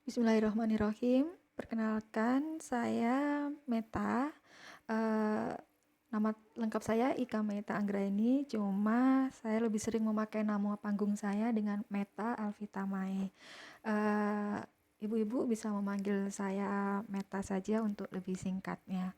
Bismillahirrahmanirrahim. Perkenalkan, saya Meta. Eh, Nama lengkap saya Ika Meta Anggraini, cuma saya lebih sering memakai nama panggung saya dengan Meta Alvita Mae. Eh, Ibu-ibu bisa memanggil saya Meta saja untuk lebih singkatnya.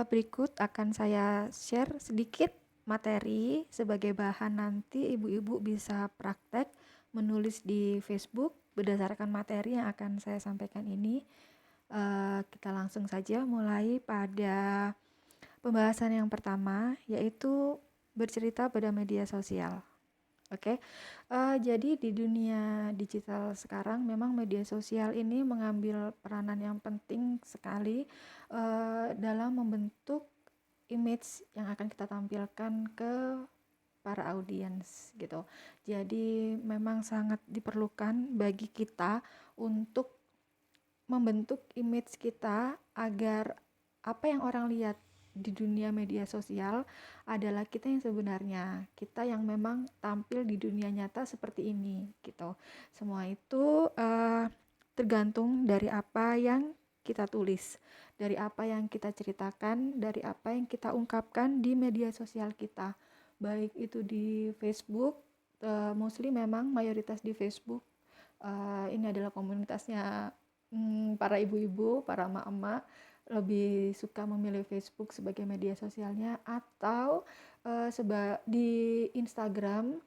Berikut akan saya share sedikit materi sebagai bahan nanti ibu-ibu bisa praktek menulis di Facebook berdasarkan materi yang akan saya sampaikan ini. Kita langsung saja mulai pada pembahasan yang pertama, yaitu bercerita pada media sosial. Oke, jadi di dunia digital sekarang memang media sosial ini mengambil peranan yang penting sekali dalam membentuk image yang akan kita tampilkan ke para audiens gitu. Jadi memang sangat diperlukan bagi kita untuk membentuk image kita agar apa yang orang lihat di dunia media sosial adalah kita yang sebenarnya, kita yang memang tampil di dunia nyata seperti ini gitu. Semua itu tergantung dari apa yang kita tulis, dari apa yang kita ceritakan, dari apa yang kita ungkapkan di media sosial kita, baik itu di Facebook, mostly memang mayoritas di Facebook. Ini adalah komunitasnya para ibu-ibu, para emak-emak lebih suka memilih Facebook sebagai media sosialnya, atau di Instagram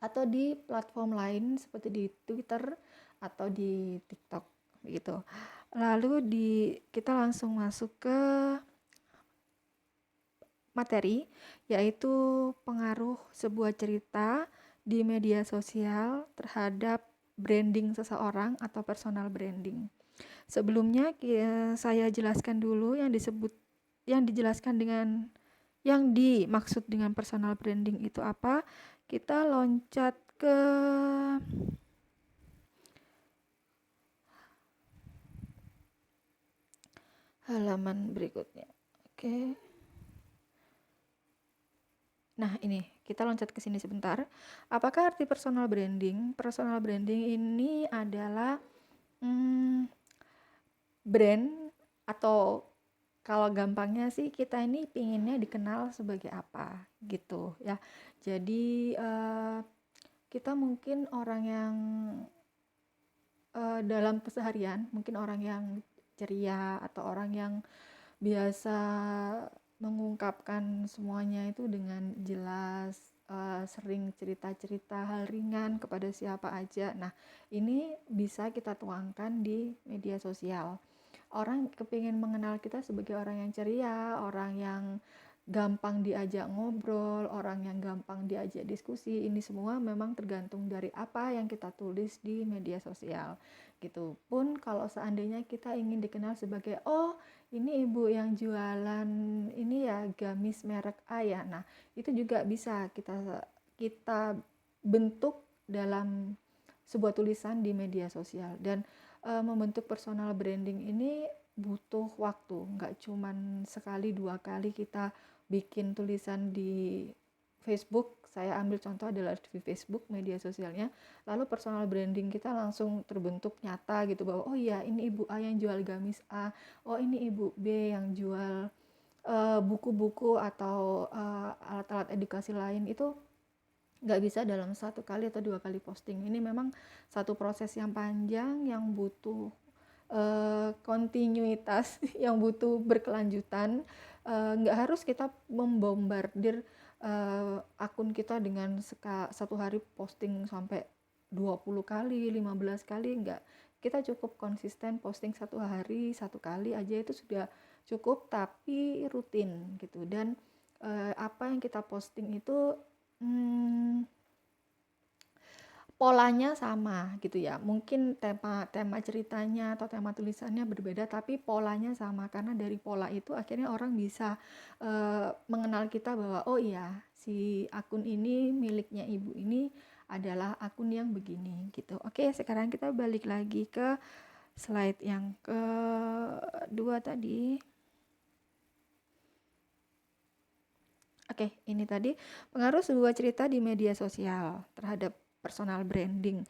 atau di platform lain seperti di Twitter atau di TikTok begitu. Lalu kita langsung masuk ke materi, yaitu pengaruh sebuah cerita di media sosial terhadap branding seseorang atau personal branding. Sebelumnya saya jelaskan dulu yang dijelaskan dengan yang dimaksud dengan personal branding itu apa. Kita loncat ke halaman berikutnya. Oke. Nah, ini kita loncat ke sini sebentar. Apakah arti personal branding? Personal branding ini adalah brand, atau kalau gampangnya sih kita ini pinginnya dikenal sebagai apa gitu ya. Jadi kita mungkin orang yang dalam keseharian mungkin orang yang ceria atau orang yang biasa mengungkapkan semuanya itu dengan jelas, sering cerita-cerita hal ringan kepada siapa aja. Nah, ini bisa kita tuangkan di media sosial. Orang kepingin mengenal kita sebagai orang yang ceria, orang yang gampang diajak ngobrol, orang yang gampang diajak diskusi. Ini semua memang tergantung dari apa yang kita tulis di media sosial gitu. Pun kalau seandainya kita ingin dikenal sebagai, oh ini ibu yang jualan ini ya gamis merek A ya. Nah, itu juga bisa kita bentuk dalam sebuah tulisan di media sosial. Dan membentuk personal branding ini butuh waktu, nggak cuman sekali dua kali kita bikin tulisan di Facebook. Saya ambil contoh adalah di Facebook, media sosialnya, lalu personal branding kita langsung terbentuk nyata gitu, bahwa oh iya ini ibu A yang jual gamis A, oh ini ibu B yang jual buku-buku atau alat-alat edukasi lain. Itu nggak bisa dalam satu kali atau dua kali posting. Ini memang satu proses yang panjang, yang butuh kontinuitas, yang butuh berkelanjutan. Nggak harus kita membombardir akun kita dengan satu hari posting sampai 20 kali, 15 kali, enggak. Kita cukup konsisten posting satu hari, satu kali aja itu sudah cukup, tapi rutin gitu. Dan apa yang kita posting itu polanya sama gitu ya. Mungkin tema ceritanya atau tema tulisannya berbeda, tapi polanya sama, karena dari pola itu akhirnya orang bisa mengenal kita bahwa oh iya, si akun ini miliknya ibu ini adalah akun yang begini gitu. Oke, sekarang kita balik lagi ke slide yang kedua tadi. Oke, ini tadi pengaruh sebuah cerita di media sosial terhadap personal branding.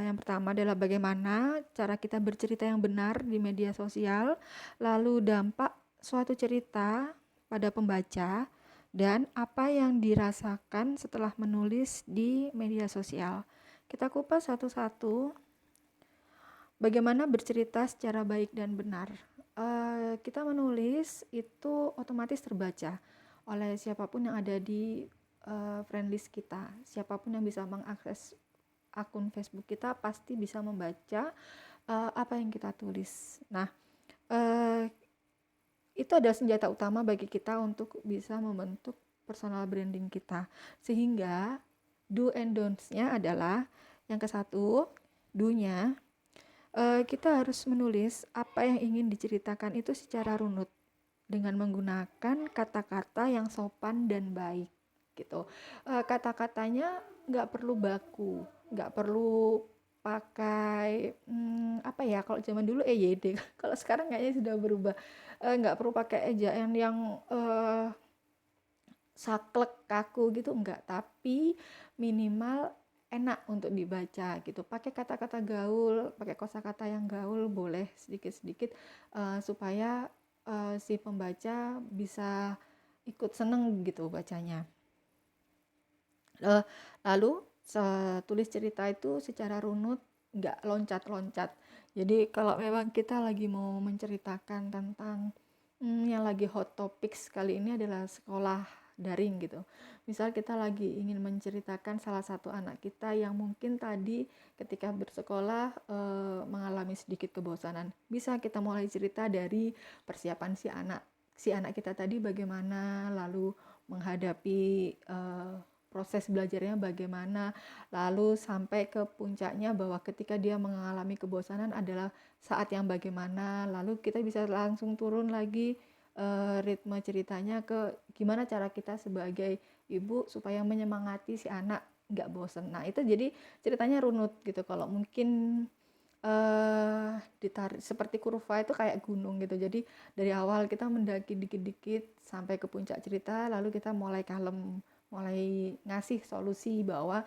Yang pertama adalah bagaimana cara kita bercerita yang benar di media sosial, lalu dampak suatu cerita pada pembaca, dan apa yang dirasakan setelah menulis di media sosial. Kita kupas satu-satu bagaimana bercerita secara baik dan benar. Kita menulis itu otomatis terbaca oleh siapapun yang ada di friendlist kita. Siapapun yang bisa mengakses akun Facebook kita pasti bisa membaca apa yang kita tulis. Nah, itu adalah senjata utama bagi kita untuk bisa membentuk personal branding kita. Sehingga do and don'ts-nya adalah yang ke satu, do-nya, kita harus menulis apa yang ingin diceritakan itu secara runut dengan menggunakan kata-kata yang sopan dan baik gitu. Kata-katanya nggak perlu baku, nggak perlu pakai apa ya, kalau zaman dulu EYD, kalau sekarang kayaknya sudah berubah. Nggak perlu pakai ejaan yang saklek kaku gitu, enggak, tapi minimal enak untuk dibaca gitu. Pakai kata-kata gaul, pakai kosakata yang gaul boleh sedikit-sedikit supaya si pembaca bisa ikut seneng gitu bacanya. Lalu tulis cerita itu secara runut, nggak loncat-loncat. Jadi kalau memang kita lagi mau menceritakan tentang yang lagi hot topics kali ini adalah sekolah daring gitu. Misal kita lagi ingin menceritakan salah satu anak kita yang mungkin tadi ketika bersekolah mengalami sedikit kebosanan. Bisa kita mulai cerita dari persiapan si anak kita tadi bagaimana, lalu menghadapi proses belajarnya bagaimana, lalu sampai ke puncaknya bahwa ketika dia mengalami kebosanan adalah saat yang bagaimana, lalu kita bisa langsung turun lagi ritme ceritanya ke gimana cara kita sebagai ibu supaya menyemangati si anak nggak bosen. Nah itu jadi ceritanya runut gitu. Kalau mungkin ditarik seperti kurva itu kayak gunung gitu, jadi dari awal kita mendaki dikit-dikit sampai ke puncak cerita, lalu kita mulai kalem, mulai ngasih solusi bahwa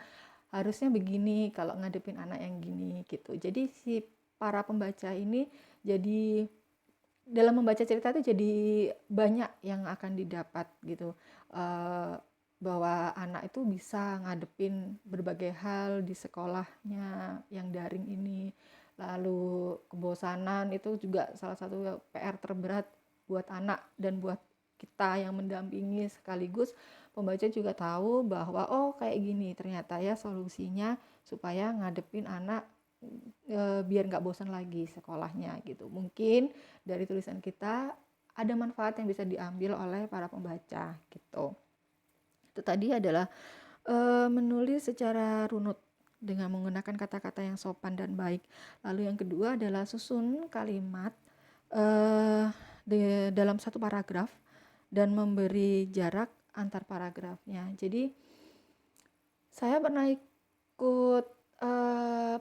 harusnya begini kalau ngadepin anak yang gini gitu. Jadi si para pembaca ini jadi dalam membaca cerita itu jadi banyak yang akan didapat gitu, bahwa anak itu bisa ngadepin berbagai hal di sekolahnya yang daring ini. Lalu kebosanan itu juga salah satu PR terberat buat anak dan buat kita yang mendampingi, sekaligus pembaca juga tahu bahwa oh kayak gini ternyata ya solusinya supaya ngadepin anak biar nggak bosan lagi sekolahnya gitu. Mungkin dari tulisan kita ada manfaat yang bisa diambil oleh para pembaca gitu. Itu tadi adalah menulis secara runut dengan menggunakan kata-kata yang sopan dan baik. Lalu yang kedua adalah susun kalimat dalam satu paragraf dan memberi jarak antar paragrafnya. Jadi saya pernah ikut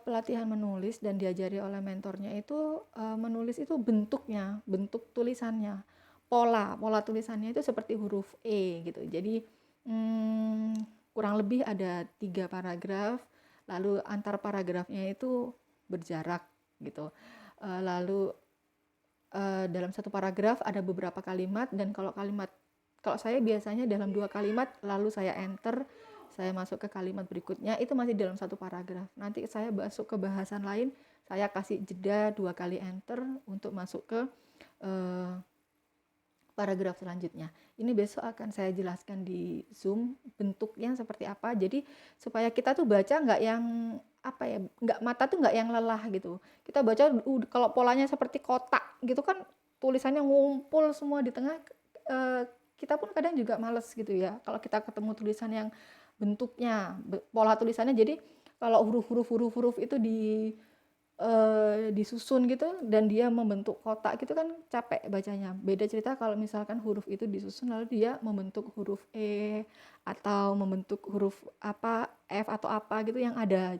pelatihan menulis dan diajari oleh mentornya itu menulis itu bentuknya, bentuk tulisannya, pola tulisannya itu seperti huruf E gitu. Jadi kurang lebih ada 3 paragraf, lalu antar paragrafnya itu berjarak gitu. Lalu dalam satu paragraf ada beberapa kalimat, dan kalau saya biasanya dalam 2 kalimat lalu saya enter, saya masuk ke kalimat berikutnya, itu masih dalam satu paragraf. Nanti saya masuk ke bahasan lain, saya kasih jeda 2 kali enter untuk masuk ke paragraf selanjutnya. Ini besok akan saya jelaskan di Zoom bentuknya seperti apa. Jadi supaya kita tuh baca nggak yang apa ya, nggak, mata tuh nggak yang lelah gitu. Kita baca kalau polanya seperti kotak gitu kan, tulisannya ngumpul semua di tengah, kita pun kadang juga males gitu ya. Kalau kita ketemu tulisan yang bentuknya, pola tulisannya, jadi kalau huruf-huruf itu disusun gitu dan dia membentuk kotak gitu kan capek bacanya. Beda cerita kalau misalkan huruf itu disusun lalu dia membentuk huruf E atau membentuk huruf apa F atau apa gitu yang ada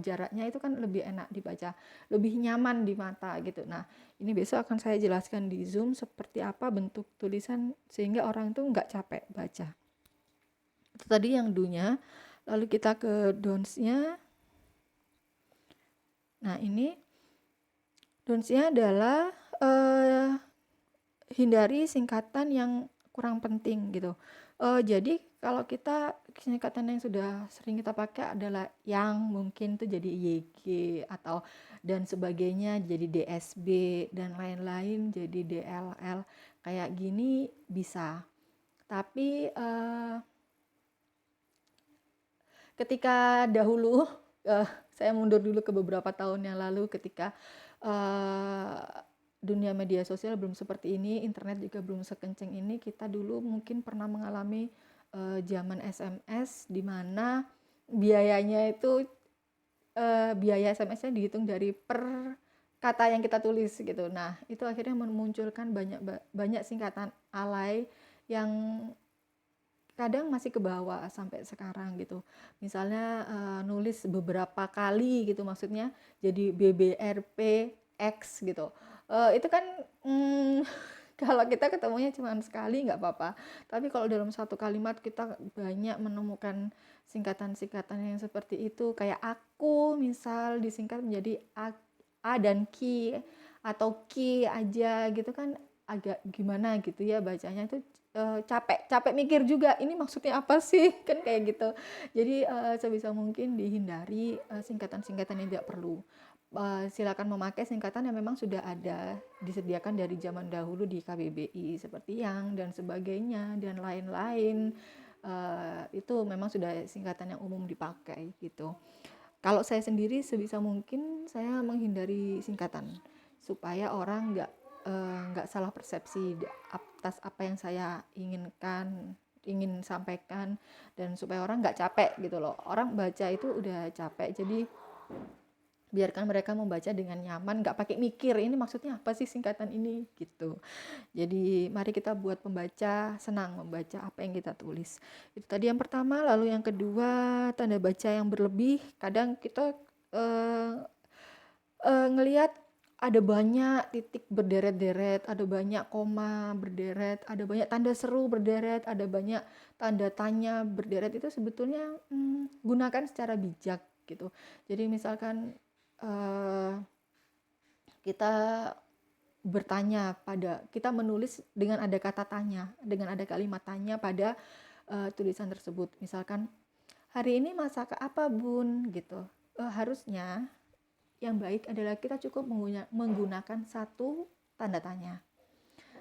jaraknya, itu kan lebih enak dibaca, lebih nyaman di mata gitu. Nah ini besok akan saya jelaskan di Zoom seperti apa bentuk tulisan sehingga orang itu nggak capek baca. Itu tadi yang do-nya. Lalu kita ke don'ts-nya. Nah, ini don'ts-nya adalah hindari singkatan yang kurang penting gitu. Jadi kalau kita singkatan yang sudah sering kita pakai adalah yang, mungkin itu jadi YG atau dan sebagainya jadi DSB dan lain-lain jadi DLL. Kayak gini bisa. Tapi ketika dahulu saya mundur dulu ke beberapa tahun yang lalu ketika dunia media sosial belum seperti ini, internet juga belum sekencang ini. Kita dulu mungkin pernah mengalami zaman SMS di mana biayanya itu biaya SMS-nya dihitung dari per kata yang kita tulis gitu. Nah, itu akhirnya memunculkan banyak singkatan alay yang kadang masih ke bawah sampai sekarang gitu. Misalnya nulis beberapa kali gitu, maksudnya jadi BBRPX gitu. Itu kan kalau kita ketemunya cuma sekali nggak apa-apa. Tapi kalau dalam satu kalimat kita banyak menemukan singkatan-singkatan yang seperti itu. Kayak aku misal disingkat menjadi A dan Ki atau Ki aja gitu kan agak gimana gitu ya bacanya itu. Capek mikir juga ini maksudnya apa sih kan kayak gitu. Jadi sebisa mungkin dihindari singkatan-singkatan yang tidak perlu. Silakan memakai singkatan yang memang sudah ada disediakan dari zaman dahulu di KBBI seperti yang dan sebagainya dan lain-lain. Itu memang sudah singkatan yang umum dipakai gitu. Kalau saya sendiri sebisa mungkin saya menghindari singkatan supaya orang nggak salah persepsi atas apa yang saya ingin sampaikan, dan supaya orang nggak capek gitu loh. Orang baca itu udah capek, jadi biarkan mereka membaca dengan nyaman, nggak pakai mikir ini maksudnya apa sih singkatan ini gitu. Jadi mari kita buat pembaca senang membaca apa yang kita tulis. Itu tadi yang pertama. Lalu yang kedua, tanda baca yang berlebih. Kadang kita ngelihat ada banyak titik berderet-deret, ada banyak koma berderet, ada banyak tanda seru berderet, ada banyak tanda tanya berderet. Itu sebetulnya gunakan secara bijak gitu. Jadi misalkan kita bertanya kita menulis dengan ada kata tanya, dengan ada kalimat tanya pada tulisan tersebut. Misalkan, hari ini masak apa bun gitu. Harusnya yang baik adalah kita cukup menggunakan satu tanda tanya.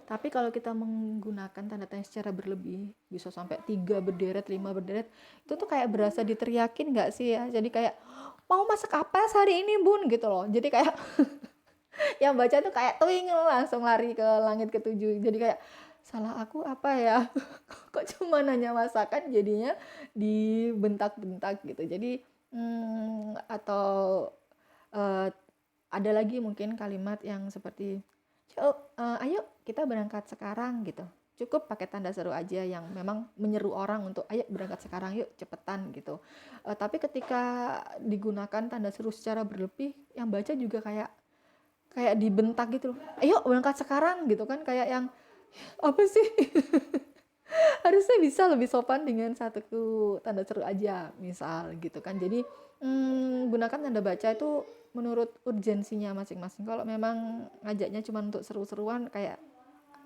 Tapi kalau kita menggunakan tanda tanya secara berlebih, bisa sampai 3 berderet, 5 berderet, itu tuh kayak berasa diteriakin nggak sih ya? Jadi kayak, mau masak apa hari ini bun gitu loh. Jadi kayak yang baca tuh kayak tuing langsung lari ke langit ketujuh. Jadi kayak, salah aku apa ya? Kok cuma nanya masakan jadinya dibentak-bentak gitu. Jadi atau ada lagi mungkin kalimat yang seperti, ayo kita berangkat sekarang gitu. Cukup pakai tanda seru aja yang memang menyeru orang untuk ayo berangkat sekarang yuk cepetan gitu. Tapi ketika digunakan tanda seru secara berlebih, yang baca juga kayak dibentak gitu loh. Ayo berangkat sekarang gitu kan, kayak yang apa sih? Harusnya bisa lebih sopan dengan satu tanda seru aja misal gitu kan. Jadi gunakan tanda baca itu menurut urgensinya masing-masing. Kalau memang ngajaknya cuma untuk seru-seruan, kayak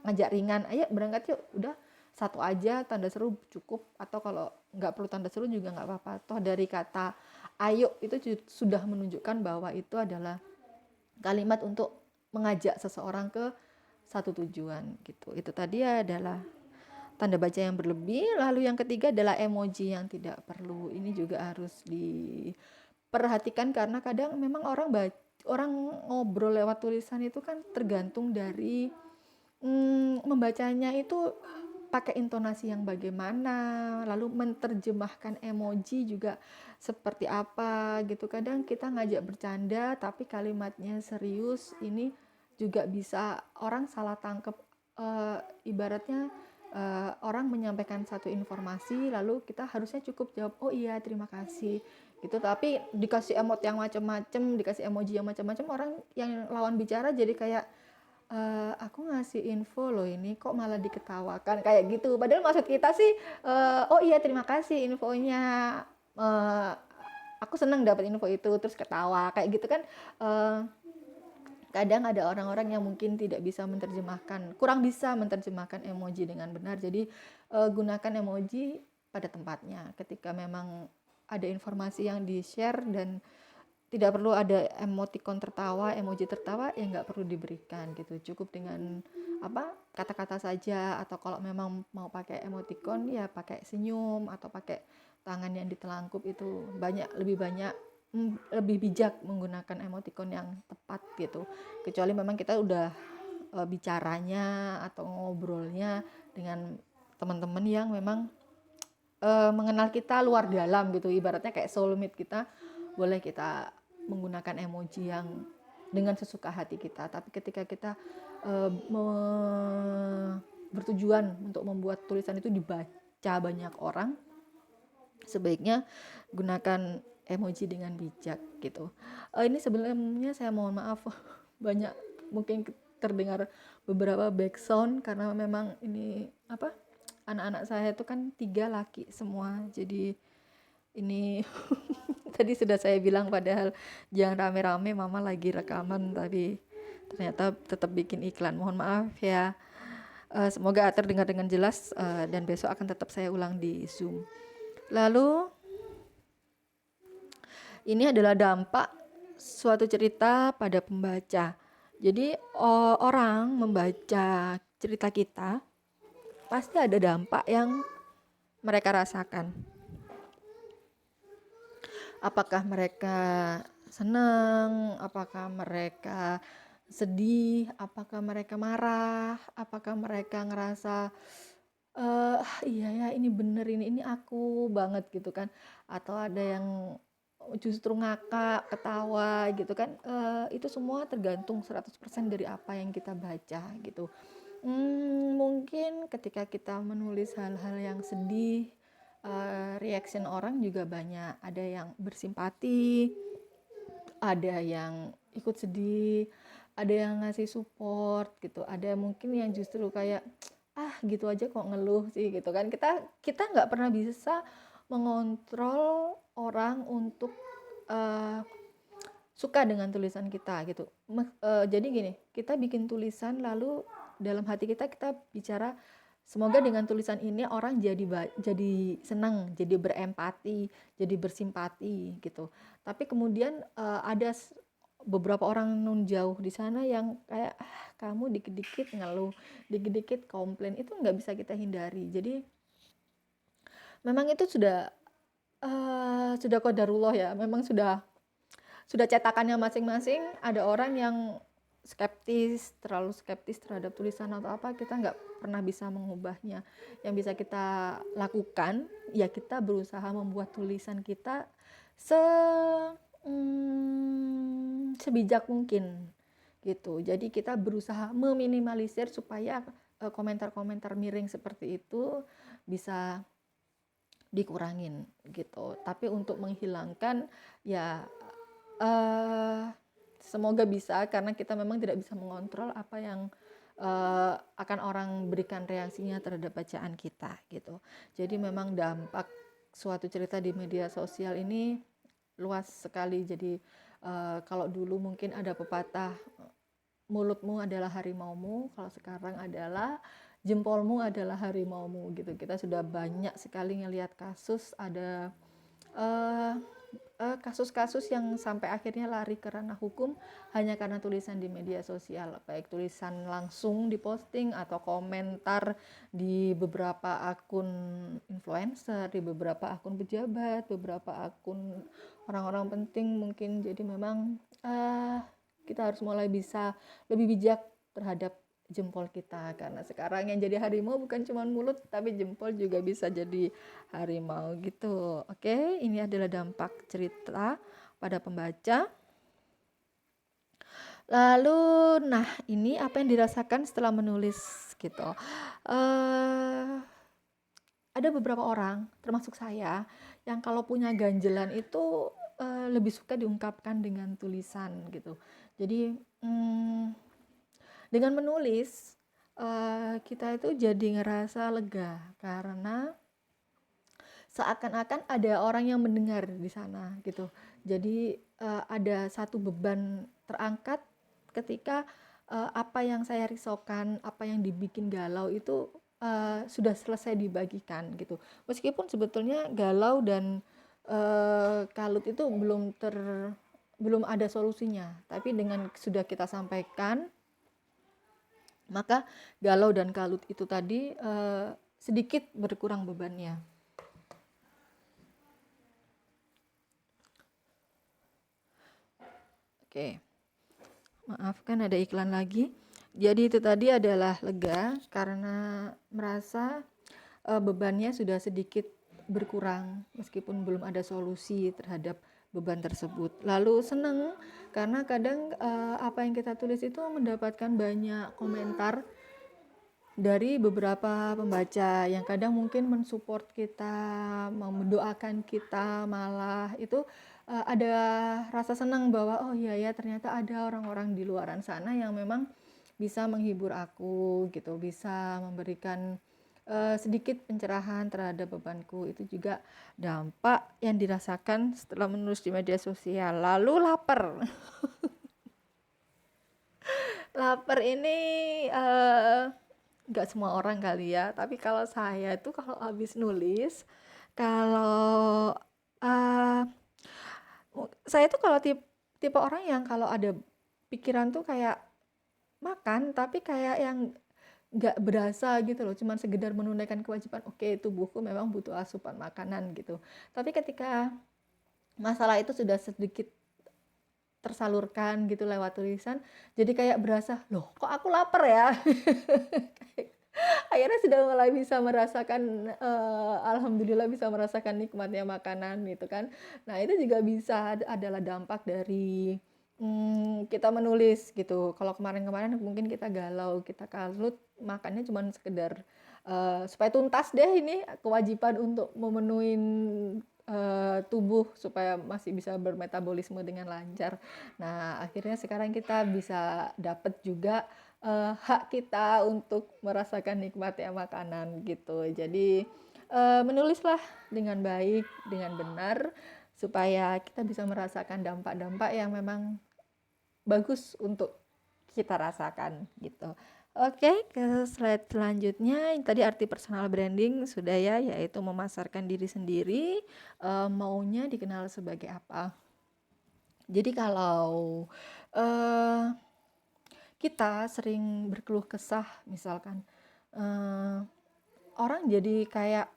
ngajak ringan, ayo berangkat yuk, udah satu aja tanda seru cukup. Atau kalau nggak perlu tanda seru juga nggak apa-apa. Toh dari kata ayo itu sudah menunjukkan bahwa itu adalah kalimat untuk mengajak seseorang ke satu tujuan gitu. Itu tadi adalah tanda baca yang berlebih. Lalu yang ketiga adalah emoji yang tidak perlu. Ini juga harus diperhatikan karena kadang memang orang ngobrol lewat tulisan itu kan tergantung dari membacanya itu pakai intonasi yang bagaimana, lalu menerjemahkan emoji juga seperti apa gitu. Kadang kita ngajak bercanda tapi kalimatnya serius, ini juga bisa orang salah tangkep. Ibaratnya orang menyampaikan satu informasi lalu kita harusnya cukup jawab oh iya terima kasih gitu, tapi dikasih emot yang macam-macam, dikasih emoji yang macam-macam, orang yang lawan bicara jadi kayak aku ngasih info loh ini kok malah diketawakan kayak gitu, padahal maksud kita sih oh iya terima kasih infonya, eh, aku senang dapat info itu terus ketawa kayak gitu kan. eh, Kadang ada orang-orang yang mungkin tidak bisa menerjemahkan, kurang bisa menerjemahkan emoji dengan benar. Jadi gunakan emoji pada tempatnya. Ketika memang ada informasi yang di-share dan tidak perlu ada emoticon tertawa, emoji tertawa, ya nggak perlu diberikan gitu. Cukup dengan kata-kata saja, atau kalau memang mau pakai emoticon ya pakai senyum atau pakai tangan yang ditelangkup. Itu lebih banyak lebih bijak menggunakan emoticon yang tepat gitu. Kecuali memang kita udah bicaranya atau ngobrolnya dengan teman-teman yang memang mengenal kita luar dalam gitu, ibaratnya kayak soulmate kita, boleh kita menggunakan emoji yang dengan sesuka hati kita. Tapi ketika kita bertujuan untuk membuat tulisan itu dibaca banyak orang, sebaiknya gunakan emoji dengan bijak gitu. Ini sebelumnya saya mohon maaf banyak mungkin terdengar beberapa background karena memang ini anak-anak saya itu kan 3 laki semua, jadi ini tadi sudah saya bilang padahal jangan rame-rame, mama lagi rekaman, tapi ternyata tetap bikin iklan. Mohon maaf ya. Semoga terdengar dengan jelas, dan besok akan tetap saya ulang di Zoom. Lalu ini adalah dampak suatu cerita pada pembaca. Jadi orang membaca cerita kita pasti ada dampak yang mereka rasakan. Apakah mereka senang, apakah mereka sedih, apakah mereka marah, apakah mereka ngerasa iya ya ini bener, ini aku banget gitu kan, atau ada yang justru ngakak, ketawa gitu kan. Itu semua tergantung 100% dari apa yang kita baca gitu. Mungkin ketika kita menulis hal-hal yang sedih, reaction orang juga banyak. Ada yang bersimpati, ada yang ikut sedih, ada yang ngasih support gitu, ada mungkin yang justru kayak gitu aja kok ngeluh sih gitu kan. Kita nggak pernah bisa mengontrol orang untuk suka dengan tulisan kita gitu. Jadi gini, kita bikin tulisan lalu dalam hati kita bicara, semoga dengan tulisan ini orang jadi senang, jadi berempati, jadi bersimpati gitu. Tapi kemudian ada beberapa orang nun jauh di sana yang kayak kamu dikit-dikit ngeluh, dikit-dikit komplain, itu nggak bisa kita hindari. Jadi memang itu sudah qadarullah ya, memang sudah cetakannya masing-masing. Ada orang yang terlalu skeptis terhadap tulisan atau apa, kita nggak pernah bisa mengubahnya. Yang bisa kita lakukan ya kita berusaha membuat tulisan kita sebijak mungkin gitu. Jadi kita berusaha meminimalisir supaya komentar-komentar miring seperti itu bisa dikurangin gitu. Tapi untuk menghilangkan ya semoga bisa, karena kita memang tidak bisa mengontrol apa yang akan orang berikan reaksinya terhadap bacaan kita gitu. Jadi memang dampak suatu cerita di media sosial ini luas sekali. Jadi kalau dulu mungkin ada pepatah mulutmu adalah harimaumu, kalau sekarang adalah jempolmu adalah harimaumu gitu. Kita sudah banyak sekali ngelihat kasus, ada kasus-kasus yang sampai akhirnya lari ke ranah hukum hanya karena tulisan di media sosial, baik tulisan langsung diposting atau komentar di beberapa akun influencer, di beberapa akun pejabat, beberapa akun orang-orang penting mungkin. Jadi memang kita harus mulai bisa lebih bijak terhadap jempol kita, karena sekarang yang jadi harimau bukan cuma mulut tapi jempol juga bisa jadi harimau gitu. Oke, ini adalah dampak cerita pada pembaca. Lalu nah ini apa yang dirasakan setelah menulis gitu. Ada beberapa orang termasuk saya yang kalau punya ganjelan itu lebih suka diungkapkan dengan tulisan gitu. Jadi dengan menulis kita itu jadi ngerasa lega, karena seakan-akan ada orang yang mendengar di sana gitu. Jadi ada satu beban terangkat ketika apa yang saya risaukan, apa yang dibikin galau itu sudah selesai dibagikan gitu. Meskipun sebetulnya galau dan kalut itu belum ada solusinya, tapi dengan sudah kita sampaikan, maka galau dan kalut itu tadi sedikit berkurang bebannya. Oke, maaf kan ada iklan lagi. Jadi itu tadi adalah lega karena merasa bebannya sudah sedikit berkurang meskipun belum ada solusi terhadap beban tersebut. Lalu senang karena kadang apa yang kita tulis itu mendapatkan banyak komentar dari beberapa pembaca yang kadang mungkin mensupport kita, mendoakan kita, malah itu ada rasa senang bahwa oh iya ya ternyata ada orang-orang di luaran sana yang memang bisa menghibur aku gitu, bisa memberikan sedikit pencerahan terhadap bebanku. Itu juga dampak yang dirasakan setelah menulis di media sosial. Lalu lapar. Lapar ini nggak semua orang kali ya, tapi kalau saya itu kalau habis nulis, kalau uh, saya tuh kalau tipe orang yang kalau ada pikiran tuh kayak makan, tapi kayak yang nggak berasa gitu loh, cuman sekedar menunaikan kewajiban, oke tubuhku memang butuh asupan makanan gitu. Tapi ketika masalah itu sudah sedikit tersalurkan gitu lewat tulisan, jadi kayak berasa, loh kok aku lapar ya? Akhirnya sudah mulai bisa merasakan, alhamdulillah bisa merasakan nikmatnya makanan gitu kan. Nah itu juga bisa adalah dampak dari kita menulis gitu. Kalau kemarin-kemarin mungkin kita galau, kita kalut, makannya cuma sekedar supaya tuntas deh ini kewajiban untuk memenuhi tubuh supaya masih bisa bermetabolisme dengan lancar. Nah akhirnya sekarang kita bisa dapat juga hak kita untuk merasakan nikmatnya makanan gitu. Jadi menulislah dengan baik, dengan benar supaya kita bisa merasakan dampak-dampak yang memang bagus untuk kita rasakan gitu. Oke, ke slide selanjutnya. Tadi arti personal branding sudah ya, yaitu memasarkan diri sendiri, maunya dikenal sebagai apa. Jadi kalau kita sering berkeluh kesah misalkan, orang jadi kayak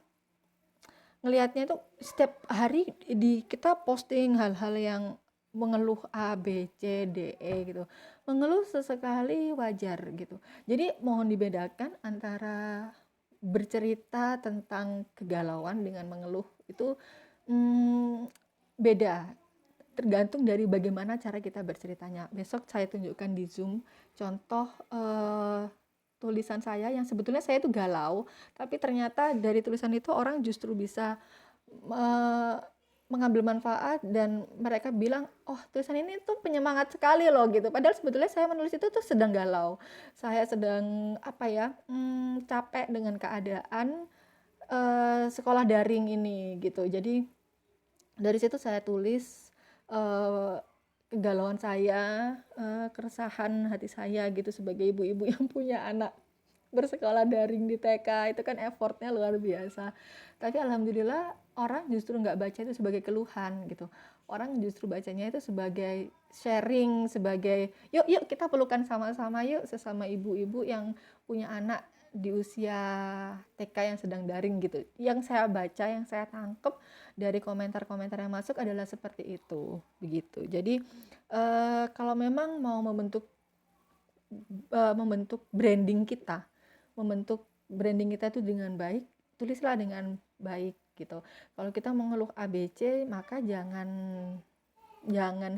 ngelihatnya itu setiap hari kita posting hal-hal yang mengeluh A, B, C, D, E gitu. Mengeluh sesekali wajar gitu. Jadi mohon dibedakan antara bercerita tentang kegalauan dengan mengeluh itu beda. Tergantung dari bagaimana cara kita berceritanya. Besok saya tunjukkan di Zoom contoh tulisan saya yang sebetulnya saya itu galau, tapi ternyata dari tulisan itu orang justru bisa mengambil manfaat dan mereka bilang, oh tulisan ini tuh penyemangat sekali loh gitu. Padahal sebetulnya saya menulis itu tuh sedang galau, saya sedang capek dengan keadaan sekolah daring ini gitu. Jadi dari situ saya tulis kegalauan saya, keresahan hati saya gitu sebagai ibu-ibu yang punya anak bersekolah daring di TK. Itu kan effortnya luar biasa. Tapi alhamdulillah orang justru nggak baca itu sebagai keluhan gitu. Orang justru bacanya itu sebagai sharing, sebagai yuk kita pelukan sama-sama yuk sesama ibu-ibu yang punya anak di usia TK yang sedang daring gitu. Yang saya baca, yang saya tangkep dari komentar-komentar yang masuk adalah seperti itu, begitu. Jadi kalau memang mau membentuk branding kita, itu dengan baik, tulislah dengan baik gitu. Kalau kita mengeluh ABC, maka jangan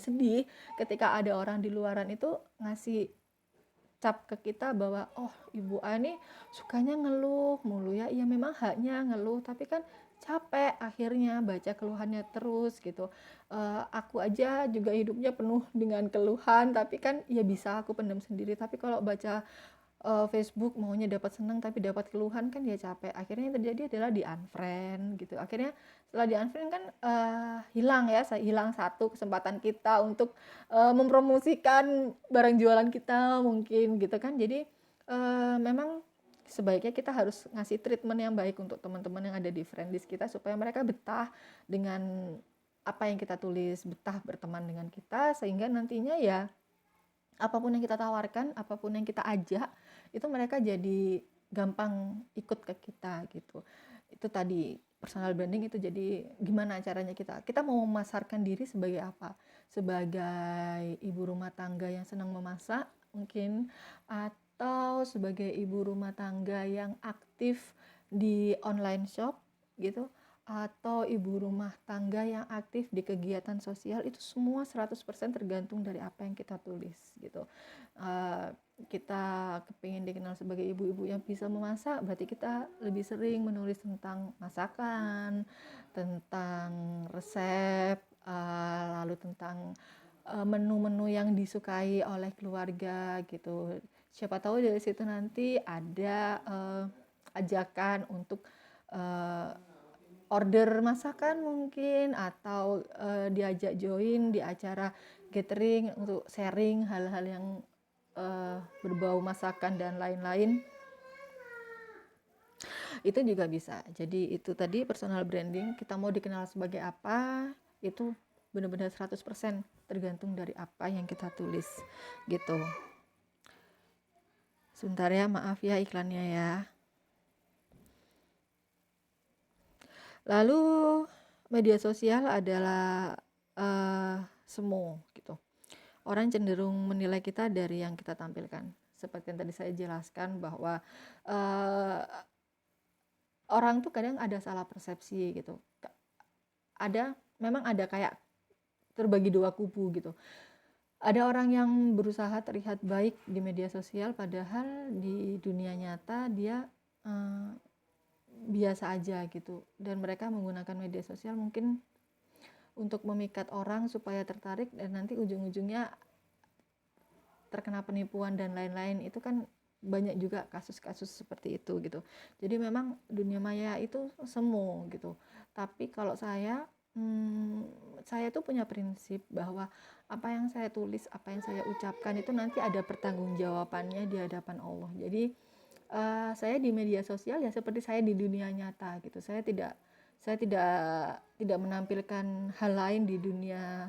sedih ketika ada orang di luaran itu ngasih cap ke kita bahwa oh Ibu A ini sukanya ngeluh mulu ya. Iya memang haknya ngeluh, tapi kan capek akhirnya baca keluhannya terus gitu. Aku aja juga hidupnya penuh dengan keluhan, tapi kan ya bisa aku pendam sendiri. Tapi kalau baca Facebook maunya dapat senang tapi dapat keluhan kan dia capek. Akhirnya yang terjadi adalah di unfriend gitu. Akhirnya setelah di unfriend kan hilang satu kesempatan kita untuk mempromosikan barang jualan kita mungkin gitu kan. Jadi memang sebaiknya kita harus ngasih treatment yang baik untuk teman-teman yang ada di friendlist kita supaya mereka betah dengan apa yang kita tulis, betah berteman dengan kita, sehingga nantinya ya apapun yang kita tawarkan, apapun yang kita ajak, itu mereka jadi gampang ikut ke kita gitu. Itu tadi personal branding itu jadi gimana caranya kita mau memasarkan diri sebagai apa? Sebagai ibu rumah tangga yang senang memasak mungkin, atau sebagai ibu rumah tangga yang aktif di online shop gitu, atau ibu rumah tangga yang aktif di kegiatan sosial. Itu semua 100% tergantung dari apa yang kita tulis gitu. Kita kepingin dikenal sebagai ibu-ibu yang bisa memasak, berarti kita lebih sering menulis tentang masakan, tentang resep, lalu tentang menu-menu yang disukai oleh keluarga gitu. Siapa tahu dari situ nanti ada ajakan untuk order masakan mungkin, atau diajak join di acara gathering untuk sharing hal-hal yang berbau masakan dan lain-lain. Itu juga bisa. Jadi itu tadi personal branding, kita mau dikenal sebagai apa, itu benar-benar 100% tergantung dari apa yang kita tulis gitu. Sebentar ya, maaf ya iklannya ya. Lalu media sosial adalah semu gitu. Orang cenderung menilai kita dari yang kita tampilkan. Seperti yang tadi saya jelaskan bahwa orang tuh kadang ada salah persepsi gitu. Memang ada kayak terbagi dua kubu gitu. Ada orang yang berusaha terlihat baik di media sosial, padahal di dunia nyata dia biasa aja gitu. Dan mereka menggunakan media sosial mungkin untuk memikat orang supaya tertarik, dan nanti ujung-ujungnya terkena penipuan dan lain-lain. Itu kan banyak juga kasus-kasus seperti itu gitu. Jadi memang dunia maya itu semu gitu. Tapi kalau saya tuh punya prinsip bahwa apa yang saya tulis, apa yang saya ucapkan itu nanti ada pertanggungjawabannya di hadapan Allah. Jadi saya di media sosial ya seperti saya di dunia nyata gitu. Saya tidak menampilkan hal lain di dunia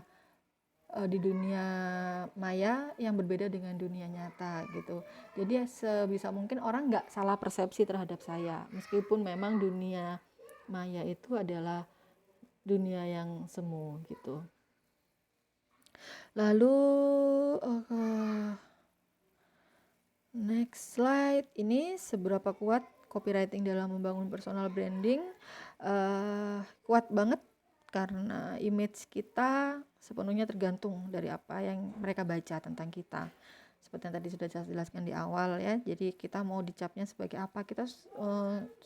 maya yang berbeda dengan dunia nyata gitu. Jadi sebisa mungkin orang nggak salah persepsi terhadap saya, meskipun memang dunia maya itu adalah dunia yang semu gitu. Lalu next slide, ini seberapa kuat copywriting dalam membangun personal branding? Kuat banget, karena image kita sepenuhnya tergantung dari apa yang mereka baca tentang kita. Seperti yang tadi sudah saya jelaskan di awal ya. Jadi kita mau dicapnya sebagai apa, kita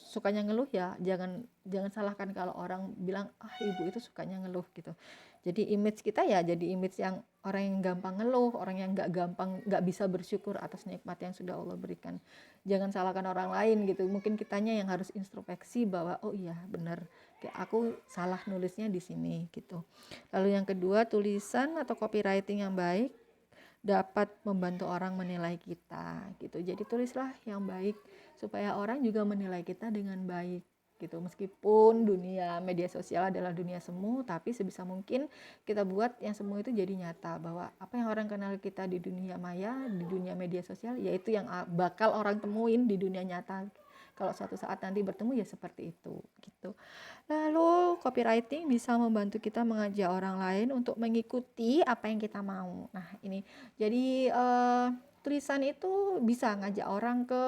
sukanya ngeluh ya, jangan salahkan kalau orang bilang ibu itu sukanya ngeluh gitu. Jadi image kita ya jadi image yang orang yang gampang ngeluh, orang yang nggak bisa bersyukur atas nikmat yang sudah Allah berikan. Jangan salahkan orang lain gitu. Mungkin kitanya yang harus introspeksi bahwa oh iya benar, aku salah nulisnya di sini gitu. Lalu yang kedua, tulisan atau copywriting yang baik dapat membantu orang menilai kita gitu. Jadi tulislah yang baik supaya orang juga menilai kita dengan baik gitu. Meskipun dunia media sosial adalah dunia semu, tapi sebisa mungkin kita buat yang semu itu jadi nyata, bahwa apa yang orang kenal kita di dunia maya, di dunia media sosial, yaitu yang bakal orang temuin di dunia nyata kalau suatu saat nanti bertemu, ya seperti itu gitu. Lalu copywriting bisa membantu kita mengajak orang lain untuk mengikuti apa yang kita mau. Nah ini jadi tulisan itu bisa ngajak orang ke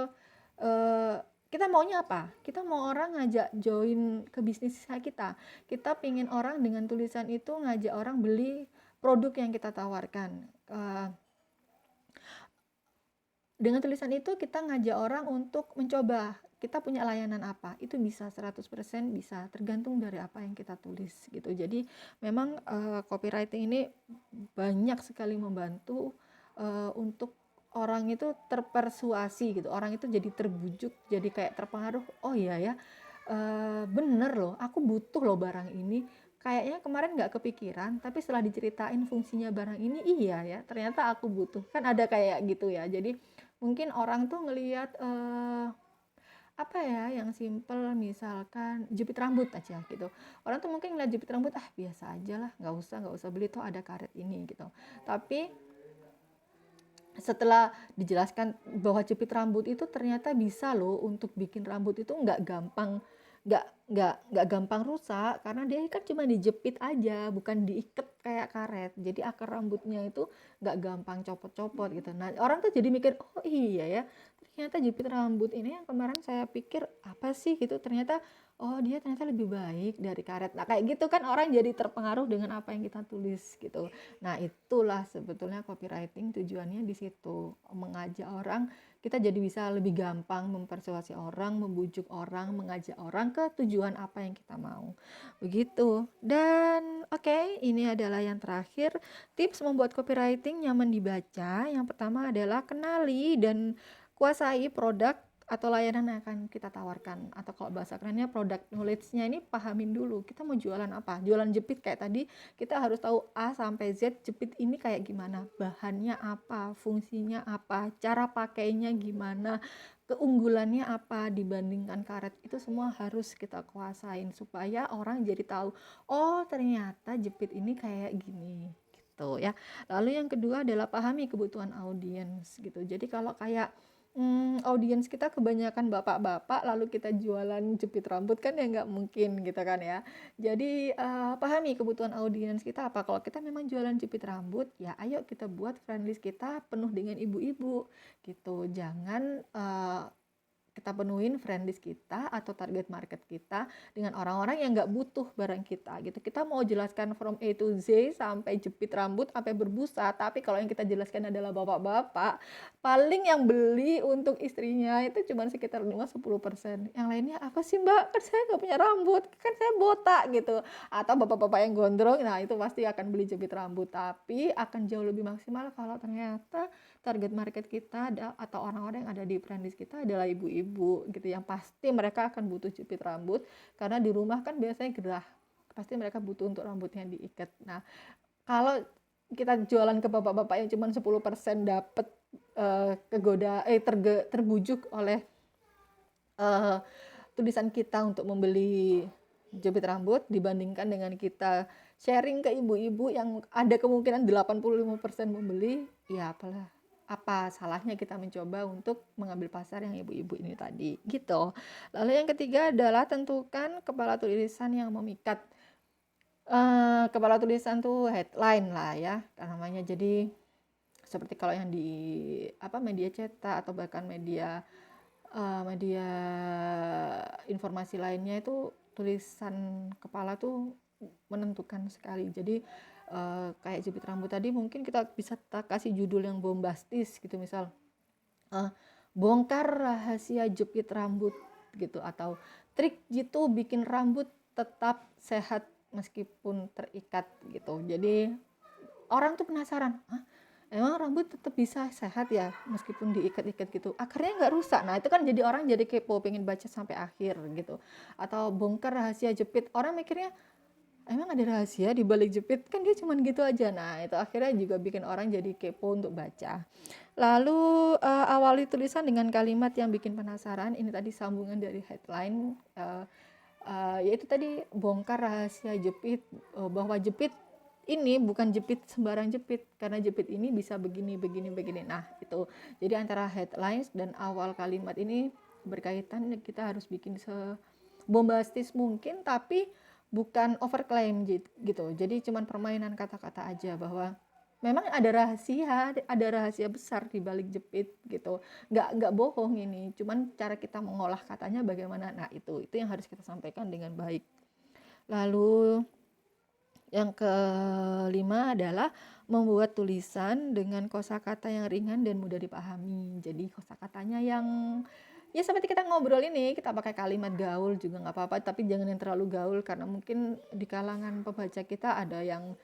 kita maunya apa? Kita mau orang ngajak join ke bisnis kita. Kita pingin orang dengan tulisan itu ngajak orang beli produk yang kita tawarkan. Dengan tulisan itu kita ngajak orang untuk mencoba kita punya layanan apa. Itu bisa 100% bisa, tergantung dari apa yang kita tulis gitu. Jadi memang copywriting ini banyak sekali membantu untuk orang itu terpersuasi gitu, orang itu jadi terbujuk, jadi kayak terpengaruh, oh iya ya, bener loh, aku butuh loh barang ini. Kayaknya kemarin nggak kepikiran, tapi setelah diceritain fungsinya barang ini, iya ya, ternyata aku butuh. Kan ada kayak gitu ya. Jadi mungkin orang tuh ngelihat apa ya yang simple, misalkan jepit rambut aja gitu. Orang tuh mungkin ngeliat jepit rambut, ah biasa aja lah, nggak usah beli, tuh ada karet ini gitu. Tapi setelah dijelaskan bahwa jepit rambut itu ternyata bisa loh untuk bikin rambut itu nggak gampang, nggak gampang rusak, karena dia kan cuma dijepit aja, bukan diikat kayak karet. Jadi akar rambutnya itu nggak gampang copot-copot gitu. Nah orang tuh jadi mikir, oh iya ya, ternyata jepit rambut ini yang kemarin saya pikir apa sih gitu, ternyata oh dia ternyata lebih baik dari karet. Nah kayak gitu kan orang jadi terpengaruh dengan apa yang kita tulis gitu. Nah, itulah sebetulnya copywriting tujuannya di situ, mengajak orang, kita jadi bisa lebih gampang mempersuasi orang, membujuk orang, mengajak orang ke tujuan apa yang kita mau. Begitu. Dan oke, ini adalah yang terakhir, tips membuat copywriting nyaman dibaca. Yang pertama adalah kenali dan kuasai produk atau layanan yang akan kita tawarkan, atau kalau bahasa kerennya product knowledge-nya ini pahamin dulu, kita mau jualan apa. Jualan jepit kayak tadi, kita harus tahu A sampai Z jepit ini kayak gimana, bahannya apa, fungsinya apa, cara pakainya gimana, keunggulannya apa dibandingkan karet. Itu semua harus kita kuasain supaya orang jadi tahu, oh ternyata jepit ini kayak gini gitu ya. Lalu yang kedua adalah pahami kebutuhan audiens gitu. Jadi kalau kayak audiens kita kebanyakan bapak-bapak, lalu kita jualan jepit rambut kan ya nggak mungkin gitu kan ya. Jadi pahami kebutuhan audiens kita apa. Kalau kita memang jualan jepit rambut, ya ayo kita buat friend list kita penuh dengan ibu-ibu gitu. Jangan kita penuhin friend list kita atau target market kita dengan orang-orang yang nggak butuh barang kita gitu. Kita mau jelaskan from A to Z sampai jepit rambut sampai berbusa, tapi kalau yang kita jelaskan adalah bapak-bapak, paling yang beli untuk istrinya itu cuma sekitar 5-10%. Yang lainnya, apa sih mbak, kan saya nggak punya rambut, kan saya botak gitu. Atau bapak-bapak yang gondrong, nah itu pasti akan beli jepit rambut. Tapi akan jauh lebih maksimal kalau ternyata target market kita atau orang-orang yang ada di friend list kita adalah ibu-ibu gitu, yang pasti mereka akan butuh jepit rambut karena di rumah kan biasanya gerah, pasti mereka butuh untuk rambutnya diikat. Nah kalau kita jualan ke bapak-bapak yang cuma 10% dapat terbujuk oleh tulisan kita untuk membeli jepit rambut, dibandingkan dengan kita sharing ke ibu-ibu yang ada kemungkinan 85% membeli, ya apa salahnya kita mencoba untuk mengambil pasar yang ibu-ibu ini tadi gitu. Lalu yang ketiga adalah tentukan kepala tulisan yang memikat. Kepala tulisan tuh headline lah ya namanya. Jadi seperti kalau yang di media cetak atau bahkan media informasi lainnya, itu tulisan kepala tuh menentukan sekali. Jadi kayak jepit rambut tadi mungkin kita bisa kasih judul yang bombastis gitu, misal bongkar rahasia jepit rambut gitu, atau trik jitu bikin rambut tetap sehat meskipun terikat gitu. Jadi orang tuh penasaran, emang rambut tetap bisa sehat ya meskipun diikat-ikat gitu, akarnya nggak rusak. Nah itu kan jadi orang jadi kepo, pengen baca sampai akhir gitu. Atau bongkar rahasia jepit, orang mikirnya emang ada rahasia di balik jepit, kan dia cuman gitu aja. Nah itu akhirnya juga bikin orang jadi kepo untuk baca. Lalu awali tulisan dengan kalimat yang bikin penasaran. Ini tadi sambungan dari headline, yaitu tadi bongkar rahasia jepit, bahwa jepit ini bukan jepit sembarang jepit, karena jepit ini bisa begini. Nah itu, jadi antara headlines dan awal kalimat ini berkaitan, kita harus bikin sebombastis mungkin, tapi bukan overclaim gitu. Jadi cuman permainan kata-kata aja, bahwa memang ada rahasia besar di balik jepit gitu. Nggak bohong ini, cuman cara kita mengolah katanya bagaimana. Nah itu yang harus kita sampaikan dengan baik. Lalu yang kelima adalah membuat tulisan dengan kosakata yang ringan dan mudah dipahami. Jadi kosakatanya yang ya seperti kita ngobrol ini, kita pakai kalimat gaul juga nggak apa-apa, tapi jangan yang terlalu gaul, karena mungkin di kalangan pembaca kita ada yang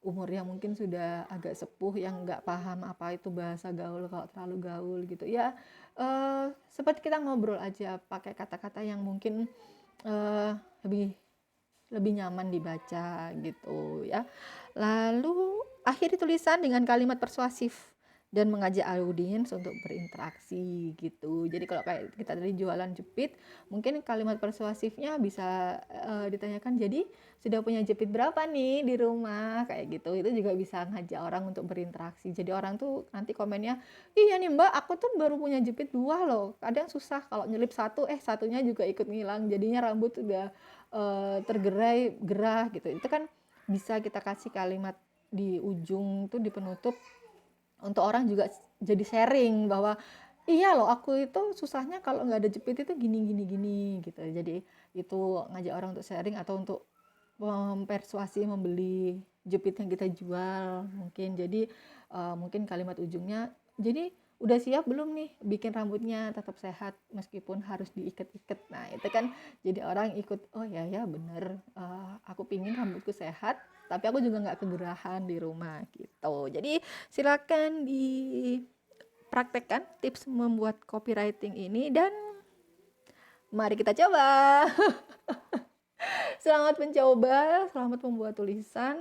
umurnya mungkin sudah agak sepuh yang nggak paham apa itu bahasa gaul kalau terlalu gaul gitu ya. Seperti kita ngobrol aja pakai kata-kata yang mungkin lebih lebih nyaman dibaca gitu ya. Lalu akhiri tulisan dengan kalimat persuasif dan mengajak audiens untuk berinteraksi gitu. Jadi kalau kayak kita tadi jualan jepit, mungkin kalimat persuasifnya bisa ditanyakan, jadi sudah punya jepit berapa nih di rumah kayak gitu. Itu juga bisa ngajak orang untuk berinteraksi. Jadi orang tuh nanti komennya, iya nih mbak, aku tuh baru punya jepit 2 loh. Kadang susah kalau nyelip satu, satunya juga ikut ngilang. Jadinya rambut udah tergerai gerah gitu. Itu kan bisa kita kasih kalimat di ujung tuh, di penutup, untuk orang juga jadi sharing bahwa iya loh, aku itu susahnya kalau nggak ada jepit itu gini gini gini gitu. Jadi itu ngajak orang untuk sharing atau untuk mempersuasi membeli jepit yang kita jual mungkin. Jadi mungkin kalimat ujungnya, jadi udah siap belum nih bikin rambutnya tetap sehat meskipun harus diikat-ikat. Nah itu kan jadi orang ikut, oh ya ya bener, aku pingin rambutku sehat tapi aku juga nggak kegerahan di rumah gitu. Jadi silakan dipraktekkan tips membuat copywriting ini dan mari kita coba. Selamat mencoba, selamat membuat tulisan.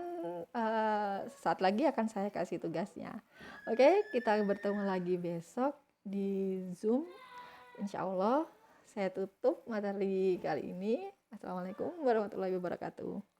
Saat lagi akan saya kasih tugasnya. Oke, kita bertemu lagi besok di Zoom. Insya Allah saya tutup materi kali ini. Assalamualaikum warahmatullahi wabarakatuh.